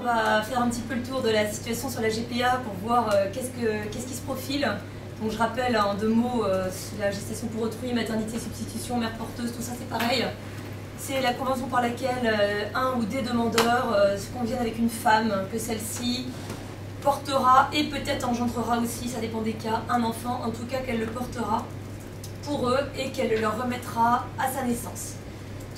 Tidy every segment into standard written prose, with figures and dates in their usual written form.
va faire un petit peu le tour de la situation sur la GPA pour voir qu'est-ce qui se profile. Donc je rappelle en 2 mots, la gestation pour autrui, maternité, substitution, mère porteuse, tout ça c'est pareil. C'est la convention par laquelle un ou des demandeurs se conviennent avec une femme, que celle-ci portera et peut-être engendrera aussi, ça dépend des cas, un enfant, en tout cas qu'elle le portera pour eux et qu'elle le leur remettra à sa naissance.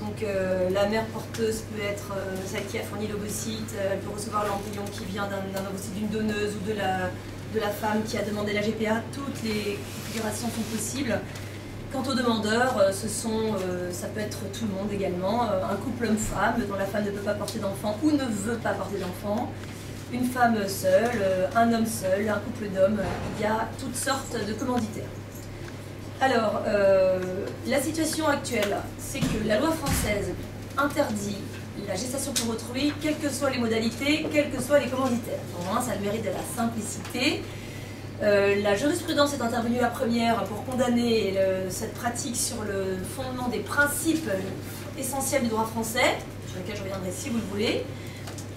Donc la mère porteuse peut être celle qui a fourni l'ovocyte, elle peut recevoir l'embryon qui vient d'un ovocyte d'une donneuse ou de la femme qui a demandé la GPA. Toutes les configurations sont possibles. Quant aux demandeurs, ça peut être tout le monde également, un couple homme-femme dont la femme ne peut pas porter d'enfant ou ne veut pas porter d'enfant, une femme seule, un homme seul, un couple d'hommes, il y a toutes sortes de commanditaires. Alors, la situation actuelle, c'est que la loi française interdit la gestation pour autrui, quelles que soient les modalités, quels que soient les commanditaires. Au moins, ça a le mérite de la simplicité. La jurisprudence est intervenue la première pour condamner cette pratique sur le fondement des principes essentiels du droit français, sur lesquels je reviendrai si vous le voulez.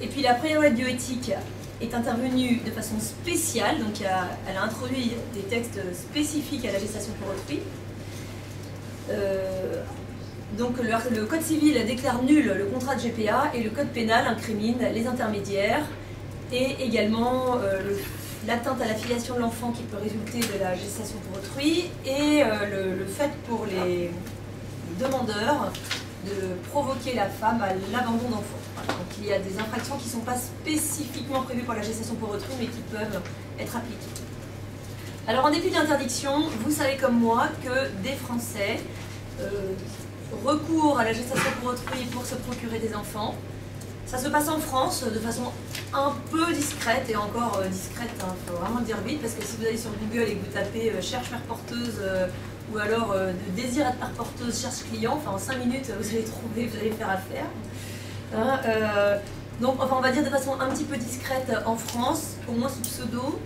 Et puis la première loi de bioéthique est intervenue de façon spéciale, donc elle a introduit des textes spécifiques à la gestation pour autrui. Donc le code civil déclare nul le contrat de GPA et le code pénal incrimine les intermédiaires et également l'atteinte à la filiation de l'enfant qui peut résulter de la gestation pour autrui et le fait pour les demandeurs de provoquer la femme à l'abandon d'enfant. Donc il y a des infractions qui ne sont pas spécifiquement prévues pour la gestation pour autrui mais qui peuvent être appliquées. Alors en dépit d'interdiction, vous savez comme moi que des Français recourent à la gestation pour autrui pour se procurer des enfants. Ça se passe en France de façon un peu discrète, et encore discrète, il faut vraiment le dire vite, parce que si vous allez sur Google et que vous tapez cherche mère porteuse ou alors désir être mère porteuse, cherche client, enfin en 5 minutes vous allez trouver, vous allez faire affaire. Donc enfin on va dire de façon un petit peu discrète en France, au moins sous pseudo,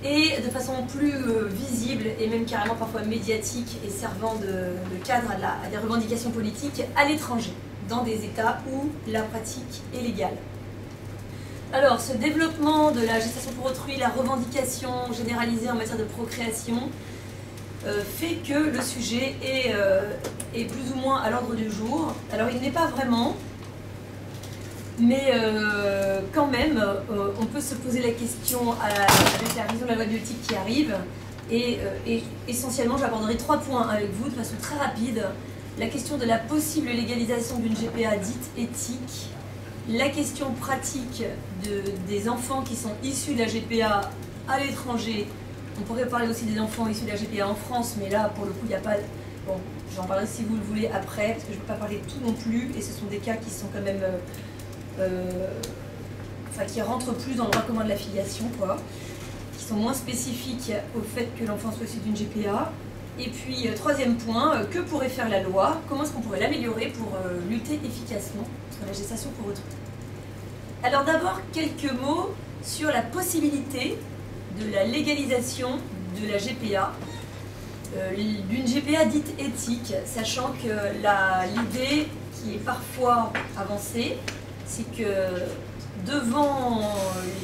et de façon plus visible et même carrément parfois médiatique et servant de cadre à des revendications politiques à l'étranger, dans des États où la pratique est légale. Alors, ce développement de la gestation pour autrui, la revendication généralisée en matière de procréation, fait que le sujet est plus ou moins à l'ordre du jour. Alors, il n'est pas vraiment, mais quand même, on peut se poser la question avec la révision de la loi de bioéthique qui arrive, et essentiellement, j'aborderai 3 points avec vous de façon très rapide. La question de la possible légalisation d'une GPA dite éthique, la question pratique des enfants qui sont issus de la GPA à l'étranger. On pourrait parler aussi des enfants issus de la GPA en France, mais là, pour le coup, il n'y a pas... Bon, j'en parlerai si vous le voulez après, parce que je ne peux pas parler de tout non plus, et ce sont des cas qui sont quand même... qui rentrent plus dans le droit commun de la filiation, quoi, qui sont moins spécifiques au fait que l'enfant soit issu d'une GPA. Et puis, 3e point, que pourrait faire la loi? Comment est-ce qu'on pourrait l'améliorer pour lutter efficacement sur la gestation pour autrui? Alors d'abord, quelques mots sur la possibilité de la légalisation de la GPA, d'une GPA dite éthique, sachant que l'idée qui est parfois avancée, c'est que devant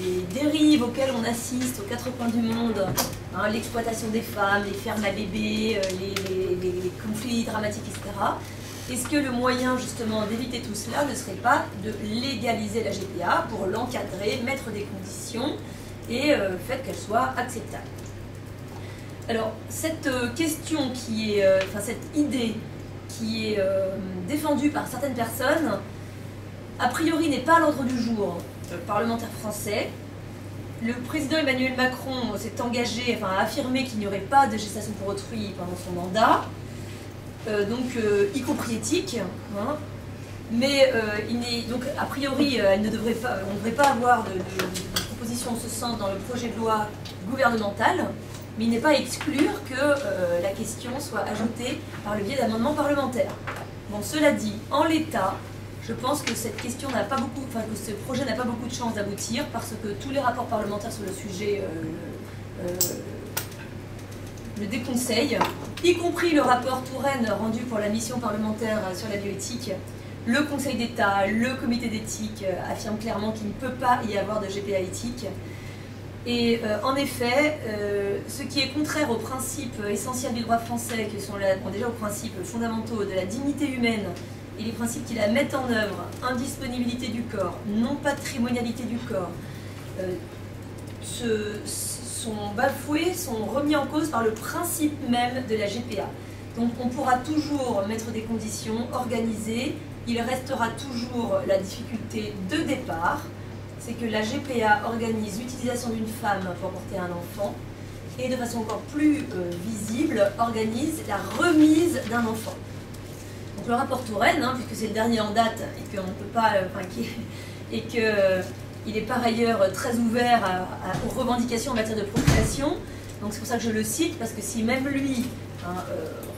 les dérives auxquelles on assiste aux 4 coins du monde, hein, l'exploitation des femmes, les fermes à bébés, les conflits dramatiques, etc., est-ce que le moyen justement d'éviter tout cela ne serait pas de légaliser la GPA pour l'encadrer, mettre des conditions et faire qu'elle soit acceptable? Alors cette question qui est, cette idée qui est défendue par certaines personnes, a priori n'est pas à l'ordre du jour parlementaire français. Le président Emmanuel Macron s'est engagé, a affirmé qu'il n'y aurait pas de gestation pour autrui pendant son mandat, y compris éthique, hein. Mais donc a priori on ne devrait pas avoir de proposition en ce sens dans le projet de loi gouvernemental, mais il n'est pas à exclure que la question soit ajoutée par le biais d'amendements parlementaires. Bon, cela dit, en l'état, je pense que cette question n'a pas beaucoup, que ce projet n'a pas beaucoup de chances d'aboutir parce que tous les rapports parlementaires sur le sujet le déconseillent, y compris le rapport Touraine rendu pour la mission parlementaire sur la bioéthique, Le Conseil d'État, le comité d'éthique affirment clairement qu'il ne peut pas y avoir de GPA éthique. Et en effet, ce qui est contraire aux principes essentiels du droit français, qui sont déjà aux principes fondamentaux de la dignité humaine et les principes qui la mettent en œuvre, indisponibilité du corps, non patrimonialité du corps, sont bafoués, sont remis en cause par le principe même de la GPA. Donc on pourra toujours mettre des conditions, organiser, il restera toujours la difficulté de départ, c'est que la GPA organise l'utilisation d'une femme pour porter un enfant et de façon encore plus visible, organise la remise d'un enfant. Donc le rapport Touraine, puisque c'est le dernier en date et qu'on ne peut pas, il est par ailleurs très ouvert aux revendications en matière de procréation, donc c'est pour ça que je le cite, parce que si même lui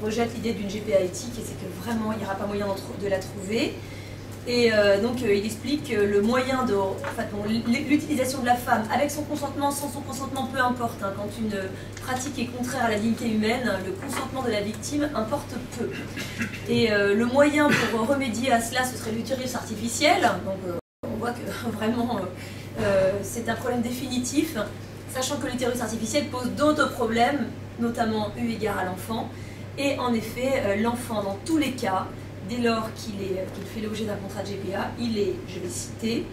rejette l'idée d'une GPA éthique, c'est que vraiment il n'y aura pas moyen de la trouver. Et donc il explique que le moyen de... l'utilisation de la femme avec son consentement, sans son consentement, peu importe. Quand une pratique est contraire à la dignité humaine, le consentement de la victime importe peu. Et le moyen pour remédier à cela, ce serait l'utérus artificiel. Donc on voit que vraiment c'est un problème définitif, sachant que l'utérus artificiel pose d'autres problèmes, notamment eu égard à l'enfant. Et en effet, l'enfant, dans tous les cas, dès lors qu'il fait l'objet d'un contrat de GPA, il est, je vais citer,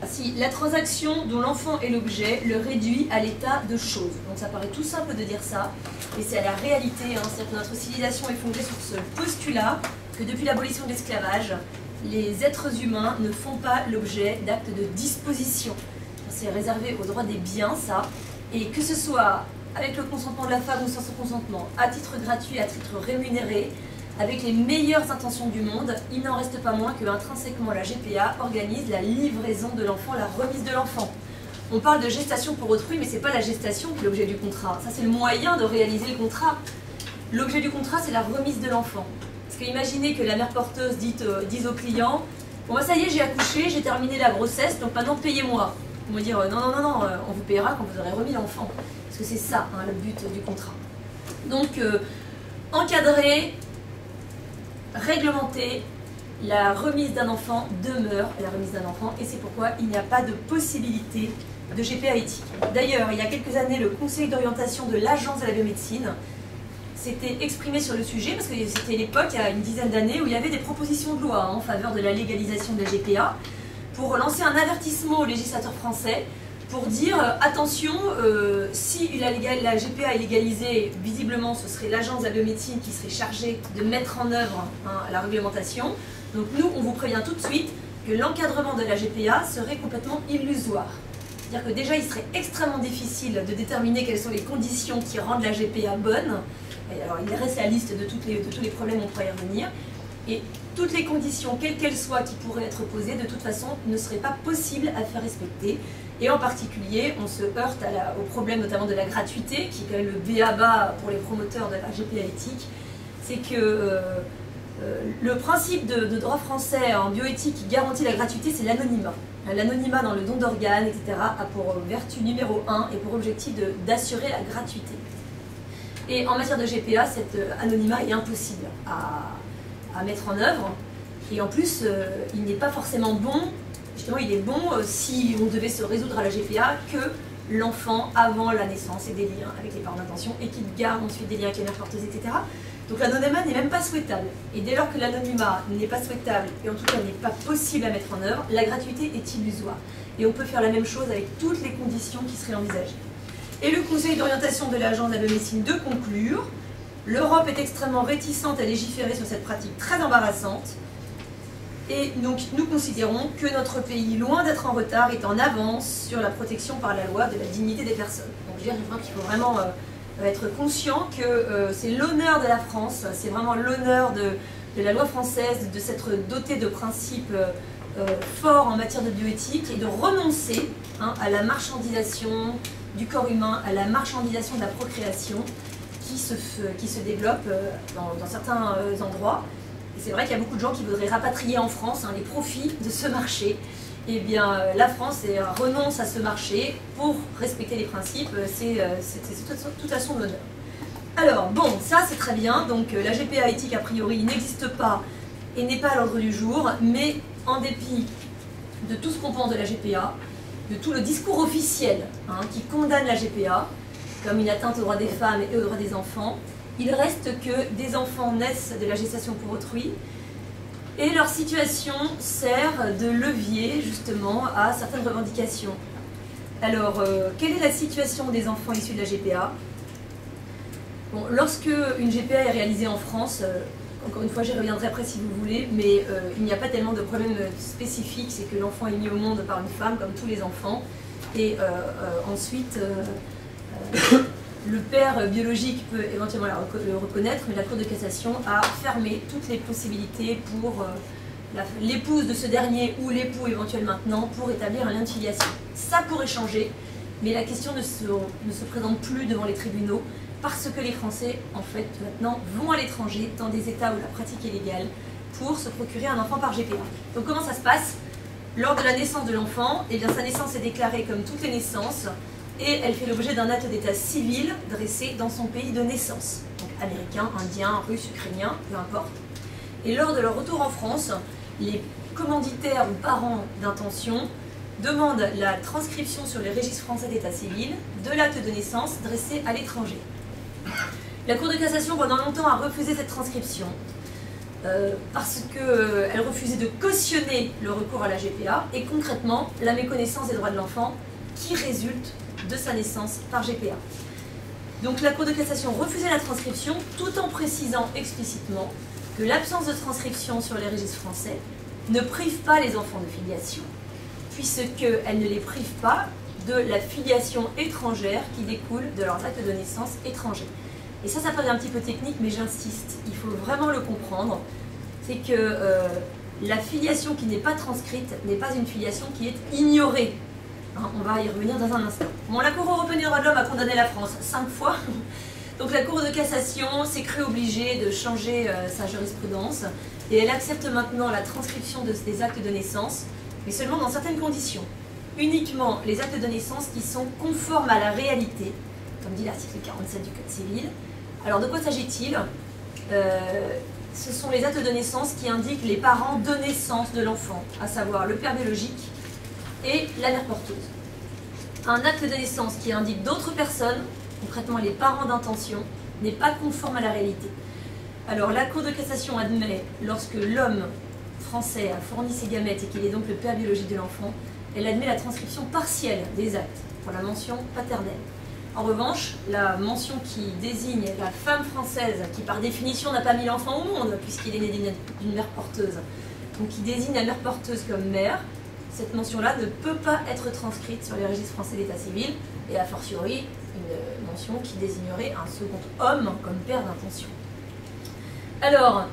si la transaction dont l'enfant est l'objet le réduit à l'état de chose. Donc ça paraît tout simple de dire ça, et c'est à la réalité, c'est-à-dire que notre civilisation est fondée sur ce postulat que depuis l'abolition de l'esclavage, les êtres humains ne font pas l'objet d'actes de disposition. C'est réservé au droit des biens, ça, et que ce soit avec le consentement de la femme ou sans son consentement, à titre gratuit, à titre rémunéré, avec les meilleures intentions du monde, il n'en reste pas moins que intrinsèquement la GPA organise la livraison de l'enfant, la remise de l'enfant. On parle de gestation pour autrui, mais ce n'est pas la gestation qui est l'objet du contrat. Ça, c'est le moyen de réaliser le contrat. L'objet du contrat, c'est la remise de l'enfant. Parce que imaginez que la mère porteuse dise au client « Bon, bah, ça y est, j'ai accouché, j'ai terminé la grossesse, donc maintenant payez-moi. » On va dire « Non, on vous payera quand vous aurez remis l'enfant. » Parce que c'est ça, le but du contrat. Donc, encadrer, réglementer, la remise d'un enfant demeure la remise d'un enfant, et c'est pourquoi il n'y a pas de possibilité de GPA éthique. D'ailleurs, il y a quelques années, le Conseil d'orientation de l'Agence de la biomédecine s'était exprimé sur le sujet, parce que c'était l'époque, il y a une dizaine d'années, où il y avait des propositions de loi en faveur de la légalisation de la GPA, pour lancer un avertissement aux législateurs français, pour dire attention, si la GPA est légalisée, visiblement ce serait l'Agence de la biomédecine qui serait chargée de mettre en œuvre la réglementation. Donc nous, on vous prévient tout de suite que l'encadrement de la GPA serait complètement illusoire. C'est-à-dire que déjà, il serait extrêmement difficile de déterminer quelles sont les conditions qui rendent la GPA bonne. Et alors, il reste la liste de tous les problèmes, on pourrait y revenir. Et toutes les conditions, quelles qu'elles soient, qui pourraient être posées, de toute façon, ne seraient pas possibles à faire respecter. Et en particulier, on se heurte au problème notamment de la gratuité, qui est quand même le b.a.-ba pour les promoteurs de la GPA éthique. C'est que le principe de droit français en bioéthique qui garantit la gratuité, c'est l'anonymat. L'anonymat dans le don d'organes, etc., a pour vertu numéro 1 et pour objectif d'assurer la gratuité. Et en matière de GPA, cet anonymat est impossible à mettre en œuvre. Et en plus, il n'est pas forcément bon. Justement, il est bon si on devait se résoudre à la GPA que l'enfant, avant la naissance, ait des liens avec les parents d'intention et qu'il garde ensuite des liens avec les mères porteuses, etc. Donc l'anonymat n'est même pas souhaitable. Et dès lors que l'anonymat n'est pas souhaitable et en tout cas n'est pas possible à mettre en œuvre, la gratuité est illusoire. Et on peut faire la même chose avec toutes les conditions qui seraient envisagées. Et le Conseil d'orientation de l'Agence de la biomédecine de conclure, l'Europe est extrêmement réticente à légiférer sur cette pratique très embarrassante. Et donc nous considérons que notre pays, loin d'être en retard, est en avance sur la protection par la loi de la dignité des personnes. Donc je crois qu'il faut vraiment être conscient que c'est l'honneur de la France, c'est vraiment l'honneur de la loi française de s'être dotée de principes forts en matière de bioéthique et de renoncer à la marchandisation du corps humain, à la marchandisation de la procréation qui se développe dans certains endroits. Et c'est vrai qu'il y a beaucoup de gens qui voudraient rapatrier en France les profits de ce marché. Eh bien, la France renonce à ce marché pour respecter les principes, c'est tout à son honneur. Alors, bon, ça c'est très bien, donc la GPA éthique a priori n'existe pas et n'est pas à l'ordre du jour, mais en dépit de tout ce qu'on pense de la GPA, de tout le discours officiel qui condamne la GPA comme une atteinte aux droits des femmes et aux droits des enfants, il reste que des enfants naissent de la gestation pour autrui et leur situation sert de levier justement à certaines revendications. Alors, quelle est la situation des enfants issus de la GPA? Bon, lorsque une GPA est réalisée en France, encore une fois j'y reviendrai après si vous voulez, mais il n'y a pas tellement de problème spécifique, c'est que l'enfant est mis au monde par une femme comme tous les enfants, et ensuite le père biologique peut éventuellement le reconnaître, mais la Cour de cassation a fermé toutes les possibilités pour l'épouse de ce dernier ou l'époux éventuel maintenant pour établir un lien de filiation. Ça pourrait changer, mais la question ne se présente plus devant les tribunaux parce que les Français, en fait, maintenant, vont à l'étranger, dans des États où la pratique est légale, pour se procurer un enfant par GPA. Donc comment ça se passe? Lors de la naissance de l'enfant, eh bien, sa naissance est déclarée comme toutes les naissances, et elle fait l'objet d'un acte d'état civil dressé dans son pays de naissance. Donc américain, indien, russe, ukrainien, peu importe. Et lors de leur retour en France, les commanditaires ou parents d'intention demandent la transcription sur les registres français d'état civil de l'acte de naissance dressé à l'étranger. La Cour de cassation pendant longtemps a refusé cette transcription parce qu'elle refusait de cautionner le recours à la GPA et concrètement la méconnaissance des droits de l'enfant qui résulte de sa naissance par GPA. Donc la Cour de cassation refusait la transcription tout en précisant explicitement que l'absence de transcription sur les registres français ne prive pas les enfants de filiation, puisqu'elle ne les prive pas de la filiation étrangère qui découle de leurs actes de naissance étrangers. Et ça paraît un petit peu technique, mais j'insiste, il faut vraiment le comprendre, c'est que la filiation qui n'est pas transcrite n'est pas une filiation qui est ignorée. On va y revenir dans un instant. Bon, la Cour européenne des droits de l'homme a condamné la France 5 fois. Donc la Cour de cassation s'est crue obligée de changer sa jurisprudence et elle accepte maintenant la transcription des actes de naissance, mais seulement dans certaines conditions. Uniquement les actes de naissance qui sont conformes à la réalité, comme dit l'article 47 du Code civil. Alors de quoi s'agit-il? Ce sont les actes de naissance qui indiquent les parents de naissance de l'enfant, à savoir le père biologique et la mère porteuse. Un acte de naissance qui indique d'autres personnes, concrètement les parents d'intention, n'est pas conforme à la réalité. Alors la Cour de cassation admet, lorsque l'homme français a fourni ses gamètes et qu'il est donc le père biologique de l'enfant, elle admet la transcription partielle des actes pour la mention paternelle. En revanche, la mention qui désigne la femme française, qui par définition n'a pas mis l'enfant au monde, puisqu'il est né d'une mère porteuse, donc qui désigne la mère porteuse comme mère, cette mention-là ne peut pas être transcrite sur les registres français d'état civil, et a fortiori une mention qui désignerait un second homme comme père d'intention. Alors,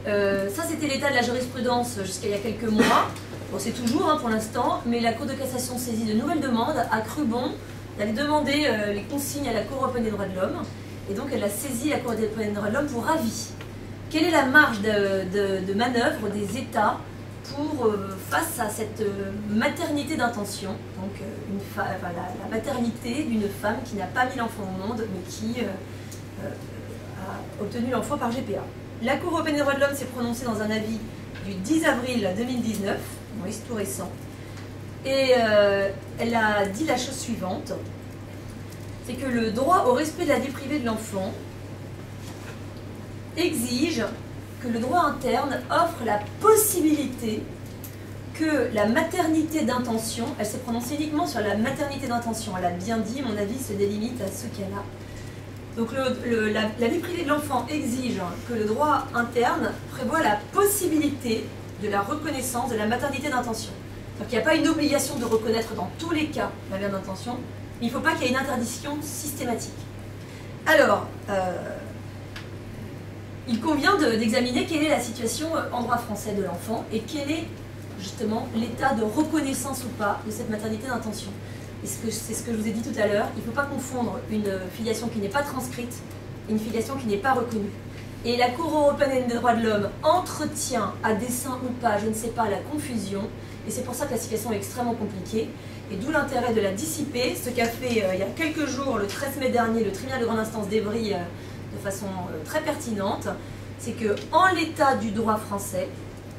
ça c'était l'état de la jurisprudence jusqu'à il y a quelques mois. Bon, c'est toujours pour l'instant, mais la Cour de cassation saisit de nouvelles demandes, a cru bon d'aller demander les consignes à la Cour européenne des droits de l'homme, et donc elle a saisi la Cour européenne des droits de l'homme pour avis. Quelle est la marge de manœuvre des États pour, face à cette maternité d'intention, donc la maternité d'une femme qui n'a pas mis l'enfant au monde, mais qui a obtenu l'enfant par GPA. La Cour européenne des droits de l'homme s'est prononcée dans un avis du 10 avril 2019, oui, c'est tout récent, et elle a dit la chose suivante, c'est que le droit au respect de la vie privée de l'enfant exige que le droit interne offre la possibilité que la maternité d'intention, elle s'est prononcée uniquement sur la maternité d'intention, elle a bien dit, mon avis se délimite à ce cas-là. Donc la vie privée de l'enfant exige que le droit interne prévoit la possibilité de la reconnaissance de la maternité d'intention. Donc il n'y a pas une obligation de reconnaître dans tous les cas la mère d'intention, mais il ne faut pas qu'il y ait une interdiction systématique. Alors, il convient d'examiner quelle est la situation en droit français de l'enfant et quel est justement l'état de reconnaissance ou pas de cette maternité d'intention. C'est ce que je vous ai dit tout à l'heure, il ne faut pas confondre une filiation qui n'est pas transcrite et une filiation qui n'est pas reconnue. Et la Cour européenne des droits de l'homme entretient, à dessein ou pas, je ne sais pas, la confusion, et c'est pour ça que la situation est extrêmement compliquée, et d'où l'intérêt de la dissiper, ce qu'a fait il y a quelques jours, le 13 mai dernier, le tribunal de grande instance d'Evry, de façon très pertinente, c'est qu'en l'état du droit français,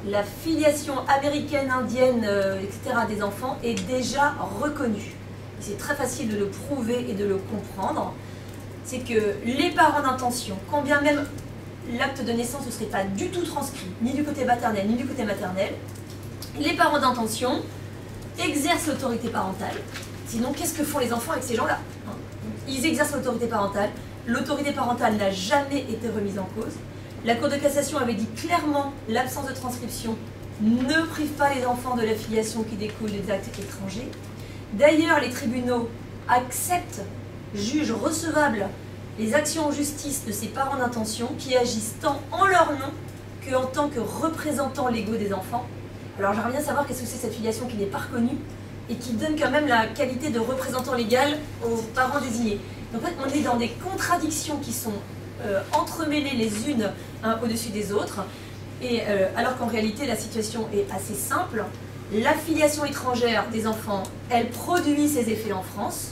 la filiation américaine, indienne, etc. des enfants est déjà reconnue. C'est très facile de le prouver et de le comprendre. C'est que les parents d'intention, quand bien même l'acte de naissance ne serait pas du tout transcrit, ni du côté paternel, ni du côté maternel, les parents d'intention exercent l'autorité parentale. Sinon, qu'est-ce que font les enfants avec ces gens-là? Ils exercent l'autorité parentale. L'autorité parentale n'a jamais été remise en cause. La Cour de cassation avait dit clairement l'absence de transcription ne prive pas les enfants de la filiation qui découle des actes étrangers. D'ailleurs, les tribunaux acceptent, jugent recevables les actions en justice de ces parents d'intention qui agissent tant en leur nom qu'en tant que représentants légaux des enfants. Alors j'aimerais bien savoir qu'est-ce que c'est cette filiation qui n'est pas reconnue et qui donne quand même la qualité de représentant légal aux parents désignés. Donc en fait, on est dans des contradictions qui sont entremêlées les unes au-dessus des autres, et alors qu'en réalité la situation est assez simple. La filiation étrangère des enfants, elle produit ses effets en France.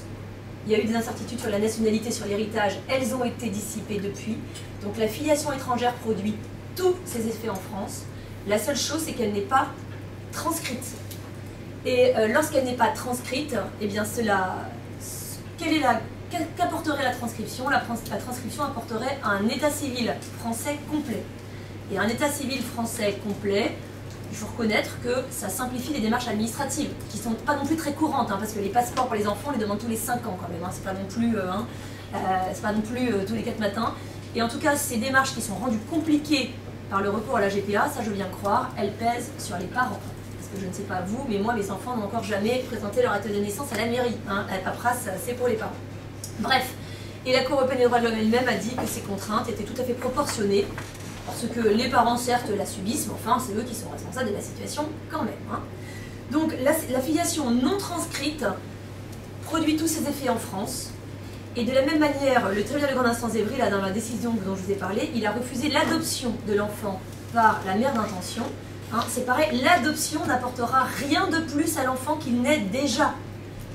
Il y a eu des incertitudes sur la nationalité, sur l'héritage, elles ont été dissipées depuis. Donc la filiation étrangère produit tous ses effets en France. La seule chose, c'est qu'elle n'est pas transcrite. Et lorsqu'elle n'est pas transcrite, eh bien qu'apporterait la transcription? La transcription apporterait un état civil français complet. Et un état civil français complet, il faut reconnaître que ça simplifie les démarches administratives, qui ne sont pas non plus très courantes, parce que les passeports pour les enfants, on les demande tous les 5 ans quand même, c'est pas non plus, tous les 4 matins. Et en tout cas, ces démarches qui sont rendues compliquées par le recours à la GPA, ça je viens croire, elles pèsent sur les parents. Parce que je ne sais pas vous, mais moi, mes enfants n'ont encore jamais présenté leur acte de naissance à la mairie. La paperasse, c'est pour les parents. Bref, et la Cour européenne des droits de l'homme elle-même a dit que ces contraintes étaient tout à fait proportionnées, parce que les parents, certes, la subissent, mais enfin, c'est eux qui sont responsables de la situation quand même. Donc, la filiation non transcrite produit tous ses effets en France. Et de la même manière, le tribunal de grande instance d'Evry, là, dans la décision dont je vous ai parlé, il a refusé l'adoption de l'enfant par la mère d'intention. C'est pareil, l'adoption n'apportera rien de plus à l'enfant qu'il n'est déjà.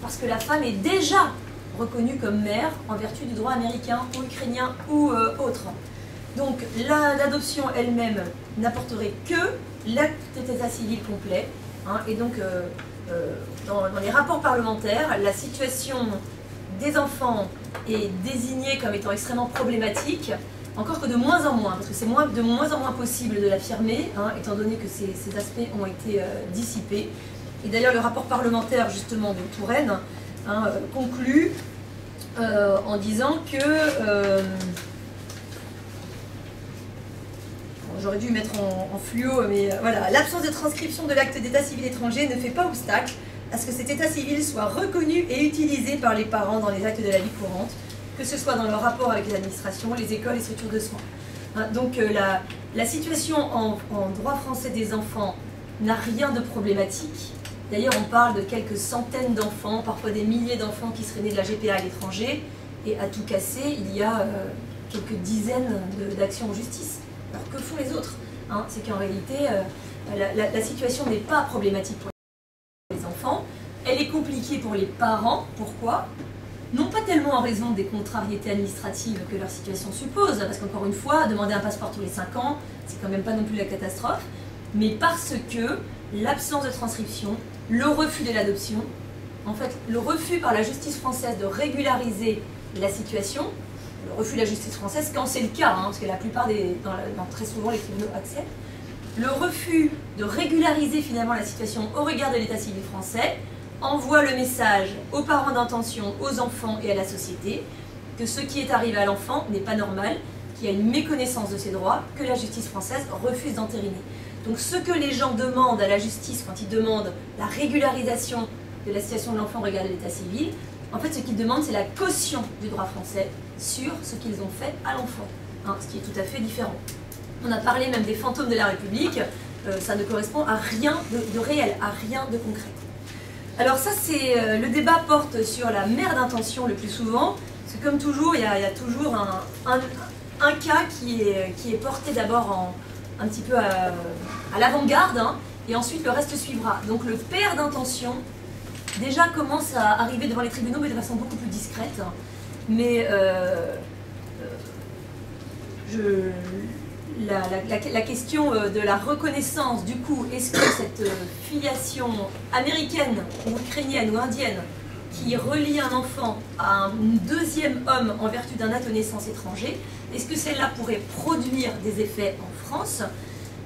Parce que la femme est déjà reconnue comme mère en vertu du droit américain ou ukrainien ou autre. Donc l'adoption elle-même n'apporterait que l'acte d'état civil complet. Et donc dans les rapports parlementaires, la situation des enfants est désignée comme étant extrêmement problématique, encore que de moins en moins, parce que c'est de moins en moins possible de l'affirmer, étant donné que ces aspects ont été dissipés. Et d'ailleurs le rapport parlementaire justement de Touraine conclut en disant que j'aurais dû mettre en fluo, mais voilà, l'absence de transcription de l'acte d'état civil étranger ne fait pas obstacle à ce que cet état civil soit reconnu et utilisé par les parents dans les actes de la vie courante, que ce soit dans leur rapport avec les administrations, les écoles et structures de soins. Donc la situation en droit français des enfants n'a rien de problématique. D'ailleurs, on parle de quelques centaines d'enfants, parfois des milliers d'enfants qui seraient nés de la GPA à l'étranger, et à tout casser, il y a quelques dizaines d'actions en justice. Alors que font les autres? C'est qu'en réalité, la situation n'est pas problématique pour les enfants, elle est compliquée pour les parents. Pourquoi? Non pas tellement en raison des contrariétés administratives que leur situation suppose, parce qu'encore une fois, demander un passeport tous les 5 ans, c'est quand même pas non plus la catastrophe, mais parce que l'absence de transcription, le refus de l'adoption, en fait, le refus par la justice française de régulariser la situation, le refus de la justice française quand c'est le cas, parce que la plupart très souvent les tribunaux acceptent, le refus de régulariser finalement la situation au regard de l'état civil français envoie le message aux parents d'intention, aux enfants et à la société que ce qui est arrivé à l'enfant n'est pas normal, qu'il y a une méconnaissance de ses droits, que la justice française refuse d'entériner. Donc ce que les gens demandent à la justice quand ils demandent la régularisation de la situation de l'enfant au regard de l'état civil, en fait ce qu'ils demandent c'est la caution du droit français sur ce qu'ils ont fait à l'enfant, ce qui est tout à fait différent. On a parlé même des fantômes de la République, ça ne correspond à rien de réel, à rien de concret. Alors ça, c'est le débat porte sur la mère d'intention le plus souvent, parce que comme toujours, il y a toujours un cas qui est porté d'abord un petit peu à l'avant-garde, et ensuite le reste suivra. Donc le père d'intention, déjà commence à arriver devant les tribunaux, mais de façon beaucoup plus discrète. Mais la question de la reconnaissance, du coup, est-ce que cette filiation américaine ou ukrainienne ou indienne qui relie un enfant à un deuxième homme en vertu d'un acte de naissance étranger, est-ce que celle-là pourrait produire des effets en France?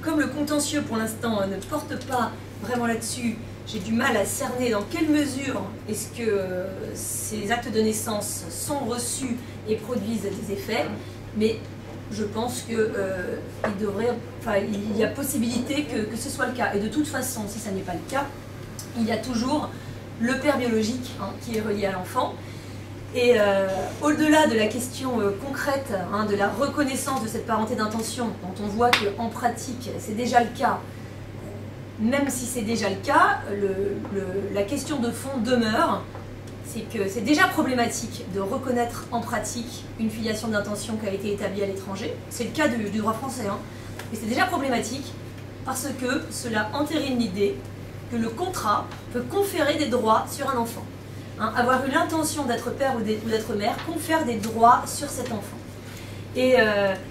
Comme le contentieux pour l'instant ne porte pas vraiment là-dessus, j'ai du mal à cerner dans quelle mesure est-ce que ces actes de naissance sont reçus et produisent des effets, mais je pense qu'il y a possibilité que ce soit le cas. Et de toute façon, si ça n'est pas le cas, il y a toujours le père biologique qui est relié à l'enfant. Et au-delà de la question concrète de la reconnaissance de cette parenté d'intention, dont on voit qu'en pratique c'est déjà le cas, même si c'est déjà le cas, la question de fond demeure, c'est que c'est déjà problématique de reconnaître en pratique une filiation d'intention qui a été établie à l'étranger. C'est le cas du droit français, mais c'est déjà problématique parce que cela entérine l'idée que le contrat peut conférer des droits sur un enfant. Avoir eu l'intention d'être père ou d'être mère confère des droits sur cet enfant. Et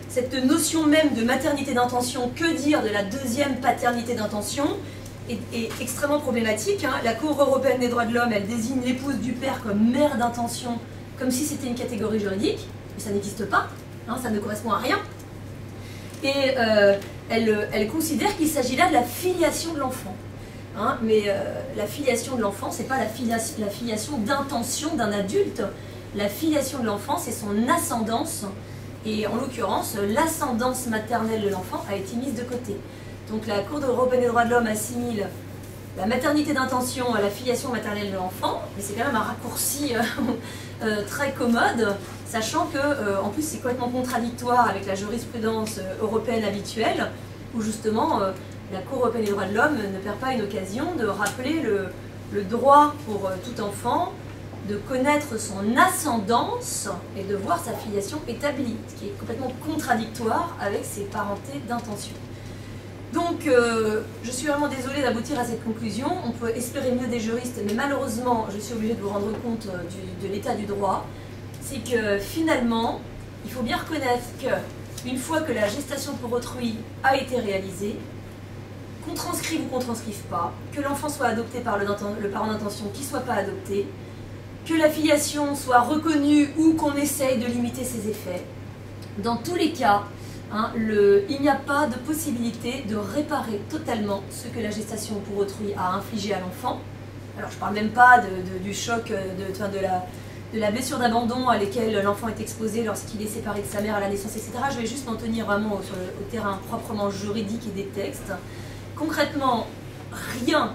cette notion même de maternité d'intention, que dire de la deuxième paternité d'intention, est extrêmement problématique. La Cour européenne des droits de l'homme, elle désigne l'épouse du père comme mère d'intention, comme si c'était une catégorie juridique, mais ça n'existe pas, ça ne correspond à rien. Et elle considère qu'il s'agit là de la filiation de l'enfant. Mais la filiation de l'enfant, c'est pas la filiation d'intention d'un adulte. La filiation de l'enfant, c'est son ascendance. Et en l'occurrence, l'ascendance maternelle de l'enfant a été mise de côté. Donc la Cour européenne des droits de l'homme assimile la maternité d'intention à la filiation maternelle de l'enfant, mais c'est quand même un raccourci très commode, sachant que en plus c'est complètement contradictoire avec la jurisprudence européenne habituelle, où justement la Cour européenne des droits de l'homme ne perd pas une occasion de rappeler le droit pour tout enfant de connaître son ascendance et de voir sa filiation établie, ce qui est complètement contradictoire avec ses parentés d'intention. Donc, je suis vraiment désolée d'aboutir à cette conclusion. On peut espérer mieux des juristes, mais malheureusement, je suis obligée de vous rendre compte de l'état du droit. C'est que finalement, il faut bien reconnaître qu'une fois que la gestation pour autrui a été réalisée, qu'on transcrive ou qu'on ne transcrive pas, que l'enfant soit adopté par le parent d'intention, qu'il ne soit pas adopté, que la filiation soit reconnue ou qu'on essaye de limiter ses effets. Dans tous les cas, il n'y a pas de possibilité de réparer totalement ce que la gestation pour autrui a infligé à l'enfant. Alors je ne parle même pas du choc, de la blessure d'abandon à laquelle l'enfant est exposé lorsqu'il est séparé de sa mère à la naissance, etc. Je vais juste m'en tenir vraiment au terrain proprement juridique et des textes. Concrètement, rien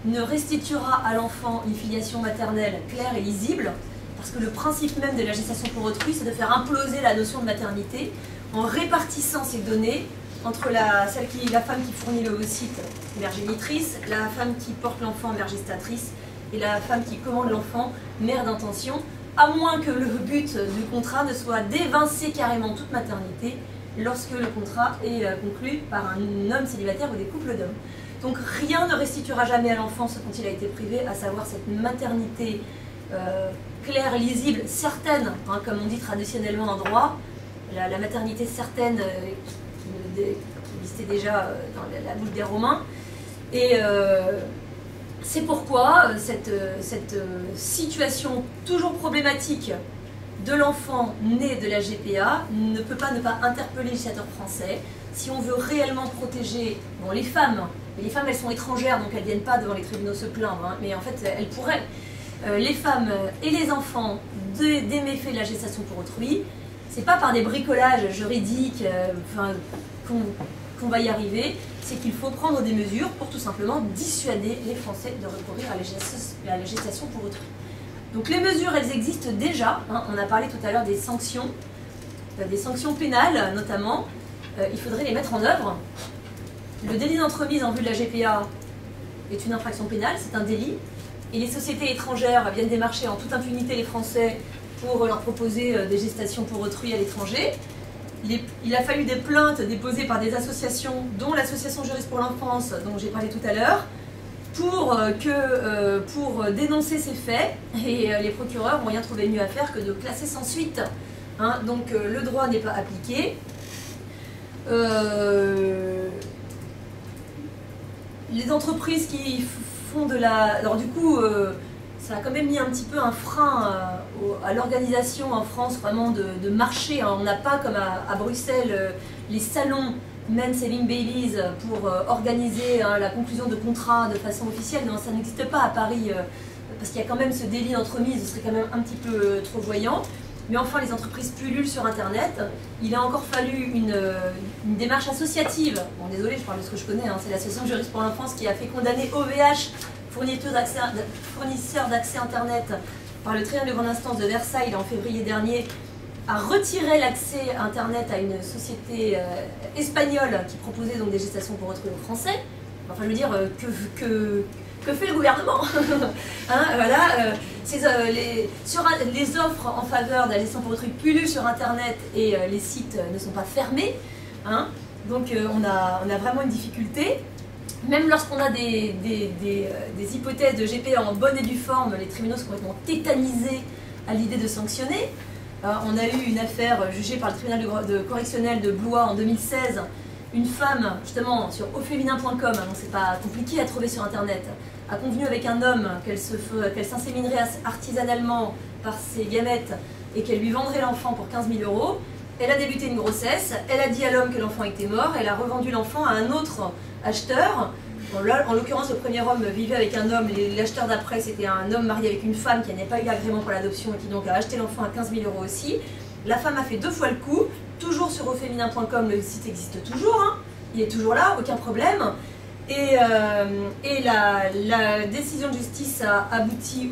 ne restituera à l'enfant une filiation maternelle claire et lisible, parce que le principe même de la gestation pour autrui, c'est de faire imploser la notion de maternité en répartissant ces données entre la femme qui fournit l'ovocyte, mère génitrice, la femme qui porte l'enfant, mère gestatrice, et la femme qui commande l'enfant, mère d'intention, à moins que le but du contrat ne soit d'évincer carrément toute maternité lorsque le contrat est conclu par un homme célibataire ou des couples d'hommes. Donc rien ne restituera jamais à l'enfant ce dont il a été privé, à savoir cette maternité claire, lisible, certaine, comme on dit traditionnellement en droit, la maternité certaine qui existait déjà dans la bouche des Romains. Et c'est pourquoi cette situation toujours problématique de l'enfant né de la GPA ne peut pas ne pas interpeller le législateur français. Si on veut réellement protéger les femmes, mais les femmes elles sont étrangères donc elles ne viennent pas devant les tribunaux se plaindre, mais en fait elles pourraient, les femmes et les enfants des méfaits de la gestation pour autrui, c'est pas par des bricolages juridiques qu'on va y arriver, c'est qu'il faut prendre des mesures pour tout simplement dissuader les Français de recourir à la gestation pour autrui. Donc les mesures, elles existent déjà, on a parlé tout à l'heure des sanctions pénales notamment, il faudrait les mettre en œuvre. Le délit d'entremise en vue de la GPA est une infraction pénale, c'est un délit, et les sociétés étrangères viennent démarcher en toute impunité les Français pour leur proposer des gestations pour autrui à l'étranger. Il a fallu des plaintes déposées par des associations, dont l'association Juriste pour l'enfance, dont j'ai parlé tout à l'heure, pour dénoncer ces faits, et les procureurs n'ont rien trouvé mieux à faire que de classer sans suite. Donc le droit n'est pas appliqué. Les entreprises qui font de la... Alors du coup, ça a quand même mis un petit peu un frein à l'organisation en France, vraiment de marché. On n'a pas, comme à Bruxelles, les salons Men Saving Babies pour organiser la conclusion de contrats de façon officielle. Non, ça n'existe pas à Paris, parce qu'il y a quand même ce délit d'entremise, ce serait quand même un petit peu trop voyant. Mais enfin, les entreprises pullulent sur Internet. Il a encore fallu une démarche associative. Bon, désolé, je parle de ce que je connais, hein. C'est l'association Juristes pour l'enfance qui a fait condamner OVH, fournisseur d'accès Internet, par le tribunal de grande instance de Versailles en février dernier, à retirer l'accès Internet à une société espagnole qui proposait donc des gestations pour autrui aux Français. Enfin, je veux dire, que fait le gouvernement? Hein, voilà, les offres en faveur de la gestion pour autrui pullulent sur Internet et les sites ne sont pas fermés. Hein, donc on a vraiment une difficulté. Même lorsqu'on a des hypothèses de GPA en bonne et due forme, les tribunaux sont complètement tétanisés à l'idée de sanctionner. On a eu une affaire jugée par le tribunal correctionnel de Blois en 2016. Une femme, justement, sur auféminin.com, donc c'est pas compliqué à trouver sur Internet, a convenu avec un homme qu'elle s'inséminerait artisanalement par ses gamètes et qu'elle lui vendrait l'enfant pour 15 000 €. Elle a débuté une grossesse, elle a dit à l'homme que l'enfant était mort, elle a revendu l'enfant à un autre acheteur. Bon, là, en l'occurrence, le premier homme vivait avec un homme, l'acheteur d'après c'était un homme marié avec une femme qui n'avait pas eu l'agrément pour l'adoption et qui donc a acheté l'enfant à 15 000 € aussi. La femme a fait 2 fois le coup, toujours sur auféminin.com, le site existe toujours, hein. Il est toujours là, aucun problème. Et la décision de justice a abouti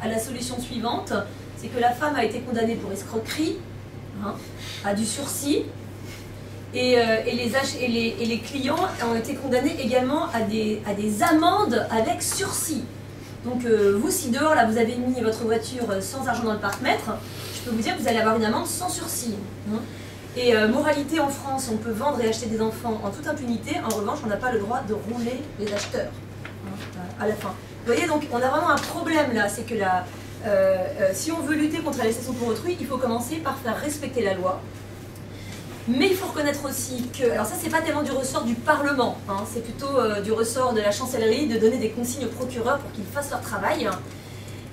à la solution suivante, c'est que la femme a été condamnée pour escroquerie, hein, à du sursis, et les clients ont été condamnés également à des amendes avec sursis. Donc vous, si dehors là, vous avez mis votre voiture sans argent dans le parc-mètre, je peux vous dire que vous allez avoir une amende sans sursis. Hein. Et moralité, en France, on peut vendre et acheter des enfants en toute impunité. En revanche, on n'a pas le droit de rouler les acheteurs, hein, à la fin. Vous voyez, donc on a vraiment un problème là, c'est que si on veut lutter contre la gestation pour autrui, il faut commencer par faire respecter la loi. Mais il faut reconnaître aussi que, alors ça c'est pas tellement du ressort du Parlement, hein, c'est plutôt du ressort de la chancellerie de donner des consignes aux procureurs pour qu'ils fassent leur travail.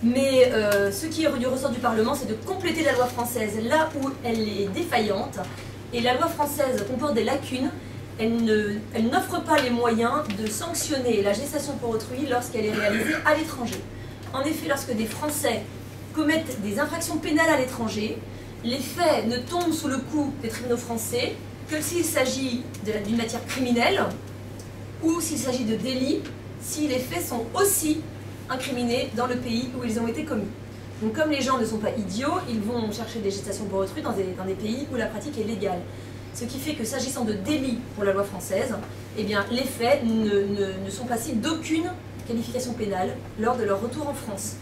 Mais ce qui est du ressort du Parlement, c'est de compléter la loi française là où elle est défaillante. Et la loi française comporte des lacunes. Elle n'offre pas les moyens de sanctionner la gestation pour autrui lorsqu'elle est réalisée à l'étranger. En effet, lorsque des Français commettent des infractions pénales à l'étranger, les faits ne tombent sous le coup des tribunaux français que s'il s'agit d'une matière criminelle ou s'il s'agit de délits, si les faits sont aussi incriminés dans le pays où ils ont été commis. Donc comme les gens ne sont pas idiots, ils vont chercher des gestations pour autrui dans des pays où la pratique est légale. Ce qui fait que s'agissant de délits pour la loi française, eh bien, les faits ne sont passibles d'aucune qualification pénale lors de leur retour en France.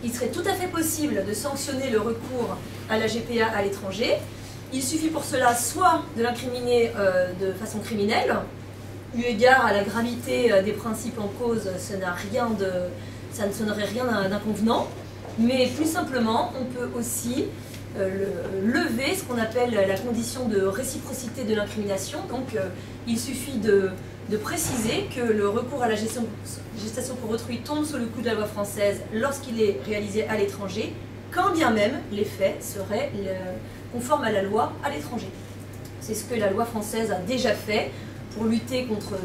Il serait tout à fait possible de sanctionner le recours à la GPA à l'étranger. Il suffit pour cela soit de l'incriminer de façon criminelle, eu égard à la gravité des principes en cause, ça n'aurait rien d'inconvenant, mais plus simplement, on peut aussi lever ce qu'on appelle la condition de réciprocité de l'incrimination. Donc il suffit de préciser que le recours à la gestation pour autrui tombe sous le coup de la loi française lorsqu'il est réalisé à l'étranger, quand bien même les faits seraient conformes à la loi à l'étranger. C'est ce que la loi française a déjà fait pour lutter contre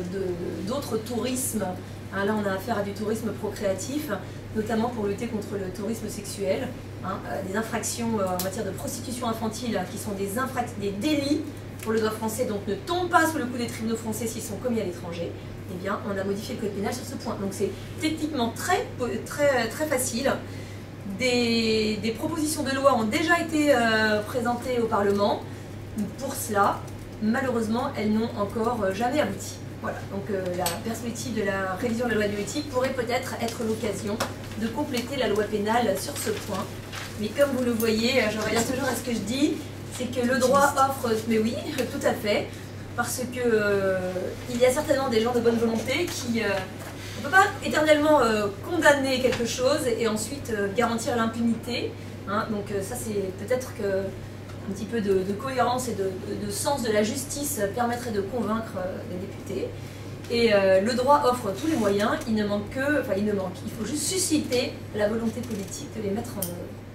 d'autres tourismes. Hein, là, on a affaire à du tourisme procréatif, notamment pour lutter contre le tourisme sexuel, hein, des infractions en matière de prostitution infantile qui sont des délits pour le droit français, donc ne tombent pas sous le coup des tribunaux français s'ils sont commis à l'étranger. Eh bien, on a modifié le code pénal sur ce point. Donc c'est techniquement très facile. Des propositions de loi ont déjà été présentées au Parlement. Pour cela, malheureusement, elles n'ont encore jamais abouti. Voilà, donc la perspective de la révision de la loi de bioéthique pourrait peut-être être l'occasion de compléter la loi pénale sur ce point. Mais comme vous le voyez, je reviens toujours à ce que je dis, c'est que le droit offre... Mais oui, tout à fait, parce que il y a certainement des gens de bonne volonté qui... on ne peut pas éternellement condamner quelque chose et ensuite garantir l'impunité. Hein, donc ça, c'est peut-être que un petit peu de cohérence et de sens de la justice permettrait de convaincre les députés. Et le droit offre tous les moyens, il faut juste susciter la volonté politique de les mettre en œuvre.